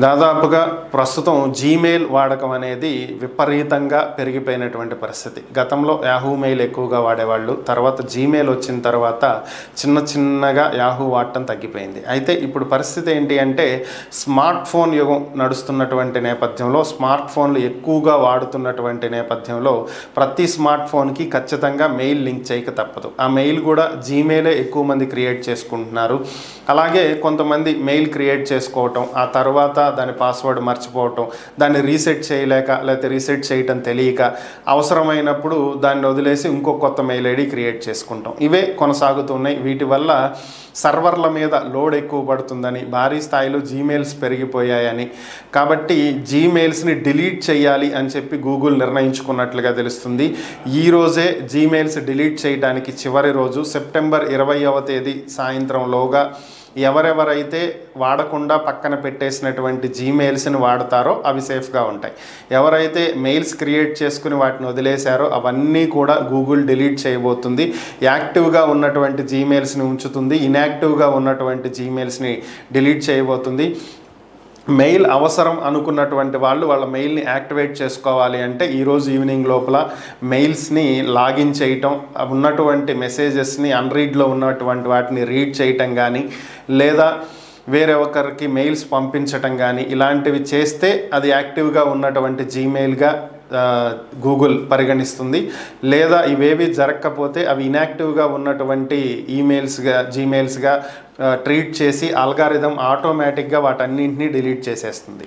దాదాపుగా ప్రస్తుతం జీమెయిల్ వాడకం అనేది విపరీతంగా పెరిగిపోయినటువంటి పరిస్థితి. గతంలో యాహూ మెయిల్ ఎక్కువగా వాడేవాళ్ళు. తర్వాత జీమెయిల్ వచ్చిన తర్వాత చిన్నగా యాహూ వాడటం తగ్గిపోయింది. అయితే ఇప్పుడు పరిస్థితి ఏంటి అంటే స్మార్ట్ ఫోన్ యుగం నడుస్తున్నటువంటి నేపథ్యంలో, స్మార్ట్ ఫోన్లు ఎక్కువగా వాడుతున్నటువంటి నేపథ్యంలో ప్రతి స్మార్ట్ ఫోన్కి ఖచ్చితంగా మెయిల్ లింక్ చేయక తప్పదు. ఆ మెయిల్ కూడా జీమెయిలే ఎక్కువ మంది క్రియేట్ చేసుకుంటున్నారు. అలాగే కొంతమంది మెయిల్ క్రియేట్ చేసుకోవటం, ఆ తర్వాత దాని పాస్వర్డ్ మర్చిపోవటం, దాన్ని రీసెట్ చేయలేక లేకపోతే రీసెట్ చేయటం తెలియక అవసరమైనప్పుడు దాన్ని వదిలేసి ఇంకో కొత్త మెయిల్ ఐడి క్రియేట్ చేసుకుంటాం. ఇవే కొనసాగుతున్నాయి. వీటి వల్ల సర్వర్ల మీద లోడ్ ఎక్కువ పడుతుందని, భారీ స్థాయిలో జీమెయిల్స్ పెరిగిపోయాయని, కాబట్టి జీమెయిల్స్ని డిలీట్ చేయాలి అని చెప్పి గూగుల్ నిర్ణయించుకున్నట్లుగా తెలుస్తుంది. ఈరోజే జీమెయిల్స్ డిలీట్ చేయడానికి చివరి రోజు. సెప్టెంబర్ 20వ తేదీ సాయంత్రంలోగా ఎవరెవరైతే వాడకుండా పక్కన పెట్టేసినటువంటి జీమెయిల్స్ని వాడతారో అవి సేఫ్గా ఉంటాయి. ఎవరైతే మెయిల్స్ క్రియేట్ చేసుకుని వాటిని వదిలేశారో అవన్నీ కూడా గూగుల్ డిలీట్ చేయబోతుంది. యాక్టివ్గా ఉన్నటువంటి జీమెయిల్స్ని ఉంచుతుంది, ఇన్యాక్టివ్గా ఉన్నటువంటి జీమెయిల్స్ని డిలీట్ చేయబోతుంది. మెయిల్ అవసరం అనుకున్నటువంటి వాళ్ళు వాళ్ళ మెయిల్ని యాక్టివేట్ చేసుకోవాలి అంటే ఈరోజు ఈవినింగ్ లోపల మెయిల్స్ని లాగిన్ చేయటం, ఉన్నటువంటి మెసేజెస్ని అన్రీడ్లో ఉన్నటువంటి వాటిని రీడ్ చేయటం కానీ, లేదా వేరే ఒకరికి మెయిల్స్ పంపించటం కానీ ఇలాంటివి చేస్తే అది యాక్టివ్గా ఉన్నటువంటి జీమెయిల్గా గూగుల్ పరిగణిస్తుంది. లేదా ఇవేవి జరగకపోతే అవి ఇన్యాక్టివ్గా ఉన్నటువంటి జీమెయిల్స్గా ట్రీట్ చేసి అల్గారిథం ఆటోమేటిక్గా వాటన్నింటినీ డిలీట్ చేసేస్తుంది.